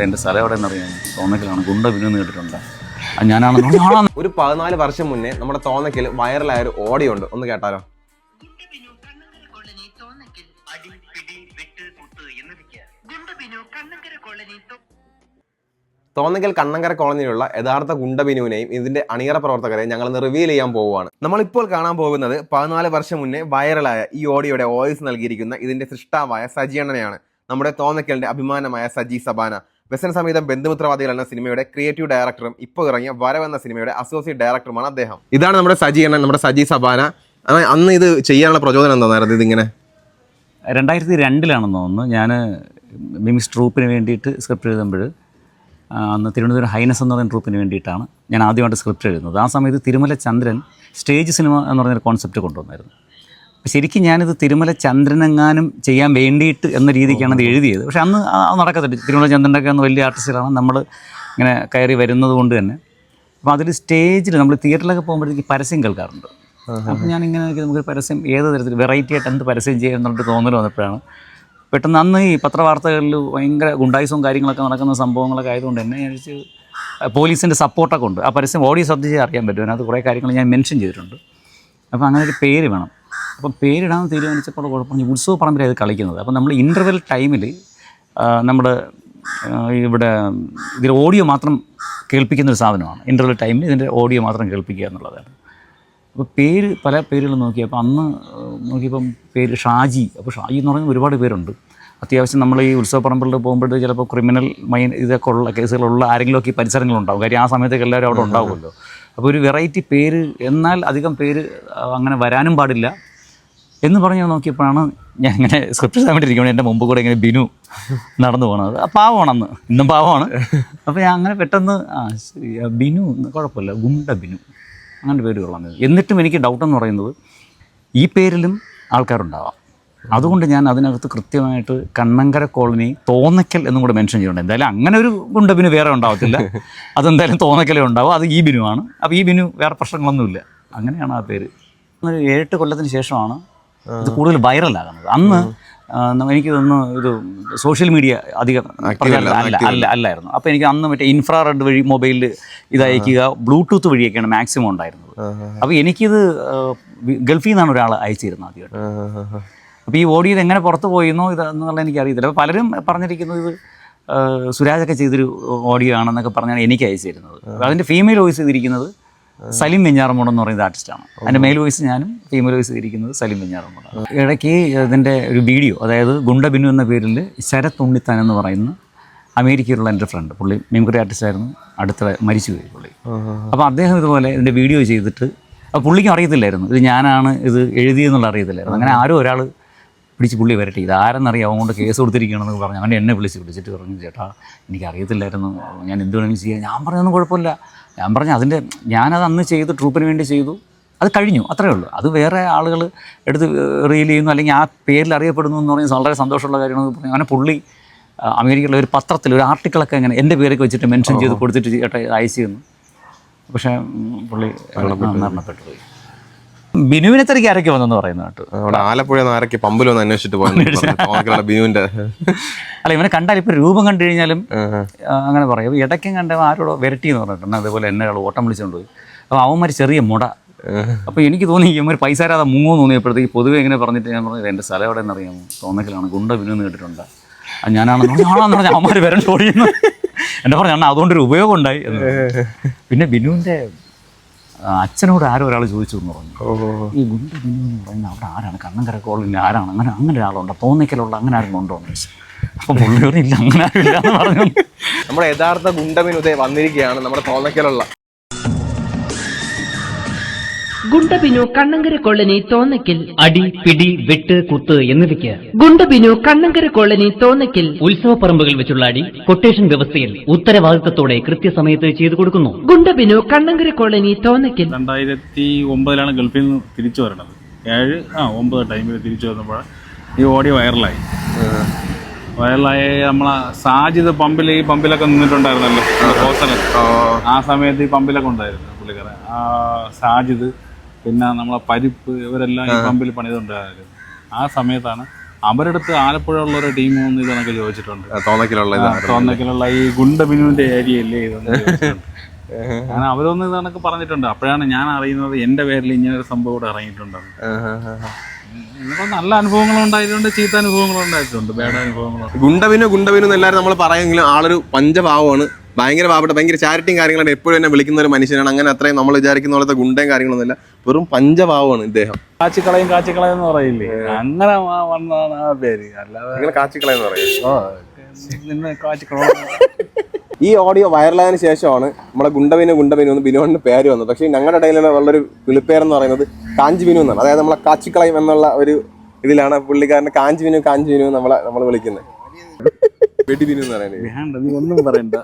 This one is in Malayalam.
എൻ്റെ സ്ഥലം എവിടെ എന്നറിയാം, തോന്നക്കലാണ്. ഗുണ്ട ബിനു കേട്ടിട്ടുണ്ട്. ഞാനാണെന്ന് ഒരു 14 വർഷം മുന്നേ നമ്മുടെ തോന്നക്കൽ വൈറലായ ഒരു ഓഡിയോ ഉണ്ട്, ഒന്ന് കേട്ടാലോ. തോന്നക്കൽ കണ്ണങ്കര കോളനിയിലുള്ള യഥാർത്ഥ ഗുണ്ടബിനുവിനെയും ഇതിന്റെ അണിയറ പ്രവർത്തകരെയും ഞങ്ങൾ റിവീൽ ചെയ്യാൻ പോവുകയാണ്. നമ്മളിപ്പോൾ കാണാൻ പോകുന്നത് 14 വർഷം മുന്നേ വൈറലായ ഈ ഓഡിയോയുടെ വോയിസ് നൽകിയിരിക്കുന്ന ഇതിന്റെ സൃഷ്ടാവായ സജി അണ്ണനെയാണ്. നമ്മുടെ തോന്നക്കലിന്റെ അഭിമാനമായ സജി സബാന. വ്യസന സമേതം ബന്ധുമിത്രവാദികൾ എന്ന സിനിമയുടെ ക്രിയേറ്റീവ് ഡയറക്ടറും ഇപ്പോൾ ഇറങ്ങിയ വരവെന്ന സിനിമയുടെ അസോസിയേറ്റ് ഡയറക്ടറുമാണ് അദ്ദേഹം. ഇതാണ് നമ്മുടെ സജി അണ്ണൻ, നമ്മുടെ സജി സബാന. അന്ന് ഇത് ചെയ്യാനുള്ള പ്രചോദനം എന്തായിരുന്നു? ഇതിങ്ങനെ 2002 തോന്നുന്നു. ഞാൻ മിമിക്സ് ട്രൂപ്പിന് വേണ്ടിയിട്ട് സ്ക്രിപ്റ്റ് എഴുതുമ്പോൾ അന്ന് തിരുവനന്തപുരം ഹൈനസ് എന്ന് പറയുന്ന ട്രൂപ്പിന് വേണ്ടിയിട്ടാണ് ഞാൻ ആദ്യമായിട്ട് സ്ക്രിപ്റ്റ് എഴുതുന്നത്. ആ സമയത്ത് തിരുമല ചന്ദ്രൻ സ്റ്റേജ് സിനിമ എന്ന് പറഞ്ഞൊരു കോൺസെപ്റ്റ് കൊണ്ടുവന്നായിരുന്നു. അപ്പോൾ ശരിക്കും ഞാനിത് തിരുമല ചന്ദ്രനെങ്ങാനും ചെയ്യാൻ വേണ്ടിയിട്ട് എന്ന രീതിക്കാണ് ഇത് എഴുതിയത്. പക്ഷേ അന്ന് അത് നടക്കത്തില്ല. തിരുമല ചന്ദ്രൻ്റെയൊക്കെ അന്ന് വലിയ ആർട്ടിസ്റ്റുകളാണ്, നമ്മൾ ഇങ്ങനെ കയറി വരുന്നത് കൊണ്ട് തന്നെ. അപ്പോൾ അതിൽ സ്റ്റേജിൽ നമ്മൾ തിയേറ്ററിലൊക്കെ പോകുമ്പോഴത്തേക്ക് പരസ്യം കേൾക്കാറുണ്ട്. അപ്പോൾ ഞാനിങ്ങനെ നമുക്ക് പരസ്യം ഏത് തരത്തിൽ വെറൈറ്റി ആയിട്ട് എന്ത് പരസ്യം ചെയ്യുക എന്നുള്ളൊരു തോന്നൽ വന്നപ്പോഴാണ് പെട്ടെന്ന് അന്ന് ഈ പത്രവാർത്തകളിൽ ഭയങ്കര ഗുണ്ടായിസവും കാര്യങ്ങളൊക്കെ നടക്കുന്ന സംഭവങ്ങളൊക്കെ ആയതുകൊണ്ട് തന്നെ ഞാൻ പോലീസിൻ്റെ സപ്പോർട്ടൊക്കെ ഉണ്ട്. ആ പരസ്യം ഓഡിയോ ശ്രദ്ധിച്ച് അറിയാൻ പറ്റും. അതിനകത്ത് കുറേ കാര്യങ്ങൾ ഞാൻ മെൻഷൻ ചെയ്തിട്ടുണ്ട്. അപ്പോൾ അങ്ങനെ ഒരു പേര് വേണം. അപ്പം പേരിടാൻ തീരുമാനിച്ചപ്പോൾ കുഴപ്പം ഉത്സവ പറമ്പിലാണ് ഇത് കളിക്കുന്നത്. അപ്പോൾ നമ്മൾ ഇൻ്റർവെൽ ടൈമിൽ നമ്മുടെ ഇവിടെ ഇതിൽ ഓഡിയോ മാത്രം കേൾപ്പിക്കുന്നൊരു സാധനമാണ്. ഇൻ്റർവെൽ ടൈമിൽ ഇതിൻ്റെ ഓഡിയോ മാത്രം കേൾപ്പിക്കുക എന്നുള്ളതാണ്. അപ്പോൾ പേര് പല പേരുകൾ നോക്കിയപ്പോൾ അന്ന് നോക്കിയപ്പം പേര് ഷാജി. അപ്പോൾ ഷാജി എന്ന് പറഞ്ഞാൽ ഒരുപാട് പേരുണ്ട്. അത്യാവശ്യം നമ്മൾ ഈ ഉത്സവപ്പറമ്പിൽ പോകുമ്പോഴത്തെ ചിലപ്പോൾ ക്രിമിനൽ ഇതൊക്കെ ഉള്ള കേസുകളുള്ള ആരെങ്കിലുമൊക്കെ ഈ പരിസരങ്ങളുണ്ടാവും. കാര്യം ആ സമയത്തൊക്കെ എല്ലാവരും അവിടെ ഉണ്ടാവുമല്ലോ. അപ്പോൾ ഒരു വെറൈറ്റി പേര്, എന്നാൽ അധികം പേര് അങ്ങനെ വരാനും പാടില്ല എന്ന് പറഞ്ഞ് നോക്കിയപ്പോഴാണ് ഞാൻ ഇങ്ങനെ സ്ക്രിപ്റ്റ് ചെയ്യാൻ വേണ്ടിയിരിക്കുകയാണ്. എൻ്റെ മുമ്പ് കൂടെ ഇങ്ങനെ ബിനു നടന്നു പോകണത്. പാവമാണെന്ന്, ഇന്നും പാവമാണ്. അപ്പോൾ ഞാൻ അങ്ങനെ പെട്ടെന്ന് ബിനു കുഴപ്പമില്ല, ഗുണ്ട ബിനു അങ്ങനെ പേര് കൊള്ളാൻ. എന്നിട്ടും എനിക്ക് ഡൗട്ടെന്ന് പറയുന്നത് ഈ പേരിലും ആൾക്കാരുണ്ടാവാം. അതുകൊണ്ട് ഞാൻ അതിനകത്ത് കൃത്യമായിട്ട് കണ്ണങ്കര കോളനി തോന്നക്കൽ എന്നും കൂടെ മെൻഷൻ ചെയ്യുന്നുണ്ട്. എന്തായാലും അങ്ങനെ ഒരു ഗുണ്ടബിനു വേറെ ഉണ്ടാവത്തില്ല, അതെന്തായാലും തോന്നക്കലേ ഉണ്ടാവും. അത് ഈ ബിനുവാണ്. അപ്പോൾ ഈ ബിനു വേറെ പ്രശ്നങ്ങളൊന്നുമില്ല. അങ്ങനെയാണ് ആ പേര്. 7 കൊല്ലത്തിന് ശേഷമാണ് ഇത് കൂടുതൽ വൈറലാകുന്നത്. അന്ന് എനിക്ക് തോന്നുന്നു ഇത് സോഷ്യൽ മീഡിയ അധികം അല്ലായിരുന്നു. അപ്പോൾ എനിക്ക് അന്ന് മറ്റേ ഇൻഫ്രാറെഡ് വഴി മൊബൈലിൽ ഇത് അയക്കുക, ബ്ലൂടൂത്ത് വഴിയൊക്കെയാണ് മാക്സിമം ഉണ്ടായിരുന്നത്. അപ്പോൾ എനിക്കിത് ഗൾഫിൽ നിന്നാണ് ഒരാൾ അയച്ചിരുന്നത് ആദ്യമായിട്ട്. അപ്പോൾ ഈ ഓഡിയോ എങ്ങനെ പുറത്ത് പോയിരുന്നോ ഇതെന്നുള്ള എനിക്കറിയത്തില്ല. അപ്പോൾ പലരും പറഞ്ഞിരിക്കുന്നത് ഇത് സുരാജൊക്കെ ചെയ്തൊരു ഓഡിയോ ആണെന്നൊക്കെ പറഞ്ഞാണ് എനിക്ക് അയച്ചിരുന്നത്. അതിൻ്റെ ഫീമെയിൽ വോയിസ് ചെയ്തിരിക്കുന്നത് സലിം വെഞ്ഞാറമൂട് എന്ന് പറയുന്ന ആർട്ടിസ്റ്റാണ്. അതിൻ്റെ മെയിൽ വോയിസ് ഞാനും, ഫീമെയിൽ വോയിസ് ചെയ്തിരിക്കുന്നത് സലിം വെഞ്ഞാറമൂടാണ്. ഇടയ്ക്ക് ഇതിൻ്റെ ഒരു വീഡിയോ, അതായത് ഗുണ്ടബിനു എന്ന പേരിൽ ശരത് ഉണ്ണിത്താൻ എന്ന് പറയുന്ന അമേരിക്കയിലുള്ള എൻ്റെ ഫ്രണ്ട്, പുള്ളി മിമിക്രി ആർട്ടിസ്റ്റായിരുന്നു, അടുത്ത മരിച്ചുപോയി പുള്ളി. അപ്പോൾ അദ്ദേഹം ഇതുപോലെ ഇതിൻ്റെ വീഡിയോ ചെയ്തിട്ട്, അപ്പോൾ പുള്ളിക്കും അറിയത്തില്ലായിരുന്നു ഇത് ഞാനാണ് ഇത് എഴുതിയെന്നുള്ള അറിയത്തില്ലായിരുന്നു. അങ്ങനെ ആരോ ഒരാൾ പിടിച്ച് പുള്ളി വരട്ടെ, ഇത് ആരെന്നറിയാം, അതുകൊണ്ട് കേസ് കൊടുത്തിരിക്കുകയാണെന്ന് പറഞ്ഞു. അങ്ങനെ എന്നെ വിളിച്ചിട്ട് പറഞ്ഞു, ചേട്ടാ എനിക്കറിയത്തില്ലായിരുന്നു, ഞാൻ എന്ത് വേണമെങ്കിലും ചെയ്യാം. ഞാൻ പറഞ്ഞൊന്നും കുഴപ്പമില്ല. ഞാൻ പറഞ്ഞു ഞാനത് അന്ന് ചെയ്തു, ട്രൂപ്പിന് വേണ്ടി ചെയ്തു, അത് കഴിഞ്ഞു, അത്രയേ ഉള്ളൂ. അത് വേറെ ആളുകൾ എടുത്ത് റീൽ ചെയ്യുന്നു അല്ലെങ്കിൽ ആ പേരിൽ അറിയപ്പെടുന്നു എന്ന് പറഞ്ഞാൽ വളരെ സന്തോഷമുള്ള കാര്യമാണെന്ന് പറഞ്ഞു. അങ്ങനെ പുള്ളി അമേരിക്കയിലെ ഒരു പത്രത്തിൽ ഒരു ആർട്ടിക്കിളൊക്കെ അങ്ങനെ എൻ്റെ പേരൊക്കെ വെച്ചിട്ട് മെൻഷൻ ചെയ്ത് കൊടുത്തിട്ട് ചേട്ടാ അയച്ചു തന്നു. പക്ഷേ പുള്ളി മരണപ്പെട്ടു പോയി. ബിനുവിനെ തിരക്കി ആരൊക്കെ വന്നെന്ന് പറയുന്നത് കേട്ടോ. ആലപ്പുഴ ആരൊക്കെ പമ്പിൽ വന്ന് അന്വേഷിച്ചിട്ട് ബിനുവിന്റെ അല്ല, ഇവനെ കണ്ടാൽ ഇപ്പോൾ രൂപം കണ്ടു കഴിഞ്ഞാലും അങ്ങനെ പറയും. ഇടയ്ക്കും കണ്ട ആരോടോ വിരട്ടി എന്ന് പറഞ്ഞിട്ടുണ്ട്. അതേപോലെ എന്നെ ആൾ ഓട്ടം വിളിച്ചുകൊണ്ട് പോയി. അപ്പോൾ അവന്മാർ ചെറിയ മുട. അപ്പോൾ എനിക്ക് തോന്നി ഇവന്മാർ പൈസ തരാതെ മുങ്ങുമെന്ന് തോന്നിയപ്പോഴത്തേക്ക് പൊതുവെ ഇങ്ങനെ പറഞ്ഞിട്ട് ഞാൻ പറഞ്ഞത് എൻ്റെ സ്ഥലം എവിടെ എന്നറിയാമോ, തോന്നക്കലാണ്. ഗുണ്ട ബിനു എന്ന് കേട്ടിട്ടുണ്ട്. ഞാനാണെന്ന് പറഞ്ഞാൽ അവന്മാർ വരണ്ട് ഓടിയെന്ന് എന്നെ പറഞ്ഞു. അണ്ണാ അതുകൊണ്ടൊരു ഉപയോഗം ഉണ്ടായി എന്ന്. പിന്നെ ബിനുവിൻ്റെ അച്ഛനോട് ആരോ ഒരാൾ ചോദിച്ചു എന്ന് പറഞ്ഞു, ഈ ഗുണ്ട ബിനു എന്ന് പറയുന്നത് അവിടെ ആരാണ്, കണ്ണങ്കര കോളനിയിൽ ആരാണ്, അങ്ങനെ ഒരാളുണ്ടോ, തോന്നക്കലുള്ള അങ്ങനെ ആരും ഉണ്ടോ എന്ന് ചോദിച്ചു. അപ്പോൾ പുള്ളിയോട് ഇല്ല, അങ്ങനെ ആരും ഇല്ല എന്ന് പറഞ്ഞു. നമ്മുടെ യഥാർത്ഥ ഗുണ്ടബിനു വന്നിരിക്കുകയാണ് നമ്മുടെ തോന്നക്കലുള്ള. ഗുണ്ടബിനു കണ്ണങ്കര കോളനി തോന്നക്കൽ. അടി, പിടി, വെട്ട്, കുത്ത് എന്നിവയ്ക്ക് ഗുണ്ടബിനു കണ്ണങ്കര കോളനി തോന്നക്കൽ. ഉത്സവപ്പറമ്പുകൾ വെച്ചുള്ള അടി കൊട്ടേഷൻ വ്യവസ്ഥയിൽ ഉത്തരവാദിത്തത്തോടെ കൃത്യസമയത്ത് ചെയ്തു കൊടുക്കുന്നു. ഗുണ്ടബിനു കണ്ണങ്കര കോളനി തോന്നക്കൽ. 2009 ഗൾഫിൽ നിന്ന് തിരിച്ചു വരണത്. 9 ടൈമിൽ തിരിച്ചു വന്നപ്പോൾ ഈ ഓഡിയോ വൈറലായി. നമ്മളെ സാജിദ് ഈ പമ്പിലൊക്കെ നിന്നിട്ടുണ്ടായിരുന്നല്ലോ, ഹോസ്റ്റല്. ആ സമയത്ത് ഈ പമ്പിലൊക്കെ ഉണ്ടായിരുന്നു പുള്ളിക്കാരൻ. സാജിദ്, പിന്നെ നമ്മളെ പരിപ്പ്, ഇവരെല്ലാം ഈ പമ്പിൽ പണിതുണ്ടായിരുന്നു. ആ സമയത്താണ് അവരടുത്ത് ആലപ്പുഴ ഉള്ള ഒരു ടീം ഒന്ന് ഇതൊക്കെ ചോദിച്ചിട്ടുണ്ട്. തോന്നക്കിലുള്ള തോന്നക്കിലുള്ള ഈ ഗുണ്ട ബിനുവിന്റെ ഏരിയ അല്ലേ ഇതൊന്ന് ചോദിച്ചിട്ടുണ്ട്. കാരണം അവരൊന്ന് ഇതൊക്കെ പറഞ്ഞിട്ടുണ്ട്. അപ്പോഴാണ് ഞാൻ അറിയുന്നത് എൻ്റെ പേരിൽ ഇങ്ങനെ ഒരു സംഭവം ഇവിടെ ഇറങ്ങിയിട്ടുണ്ടെന്ന്. ഇന്നിപ്പോൾ നല്ല അനുഭവങ്ങളും ഉണ്ടായിട്ടുണ്ട്, ചീത്ത അനുഭവങ്ങളും ഉണ്ടായിട്ടുണ്ട്, ബാഡ് അനുഭവങ്ങളും. ഗുണ്ടബിനു എല്ലാവരും നമ്മൾ പറയുമെങ്കിലും ആളൊരു പഞ്ചഭാവമാണ്. ഭയങ്കര പാവപ്പെട്ട, ഭയങ്കര ചാരിറ്റിയും കാര്യങ്ങളാണ്, എപ്പോഴും എന്നെ വിളിക്കുന്ന ഒരു മനുഷ്യനാണ്. അങ്ങനെ അത്രയും നമ്മൾ വിചാരിക്കുന്ന പോലത്തെ ഗുണ്ടയും കാര്യങ്ങളൊന്നുമില്ല, വെറും പഞ്ചഭാവമാണ് ഇദ്ദേഹം. കാച്ചിക്കളയും എന്ന് പറയില്ലേ, അങ്ങനെ വന്നതാണ് ആ പേര്. അല്ലാതെ കാച്ചിക്കളയെന്ന് പറയും. കാച്ചിക്കള ഈ ഓഡിയോ വൈറലായതിനു ശേഷമാണ് നമ്മുടെ ഗുണ്ടബിനു എന്ന് ബിനുവിന്റെ പേര് വന്നത്. പക്ഷേ ഞങ്ങളുടെ ഇടയിലുള്ള ഉള്ളൊരു വിളിപ്പേരെന്ന് പറയുന്നത് കാഞ്ചി ബിനു എന്നാണ്. അതായത് നമ്മളെ കാച്ചിക്കളയും എന്നുള്ള ഒരു ഇതിലാണ് പുള്ളിക്കാരനെ കാഞ്ചി ബിനു നമ്മൾ വിളിക്കുന്നത്. വെടി ബിനു എന്ന് പറയുന്നത്. ഒന്നും പറയണ്ട.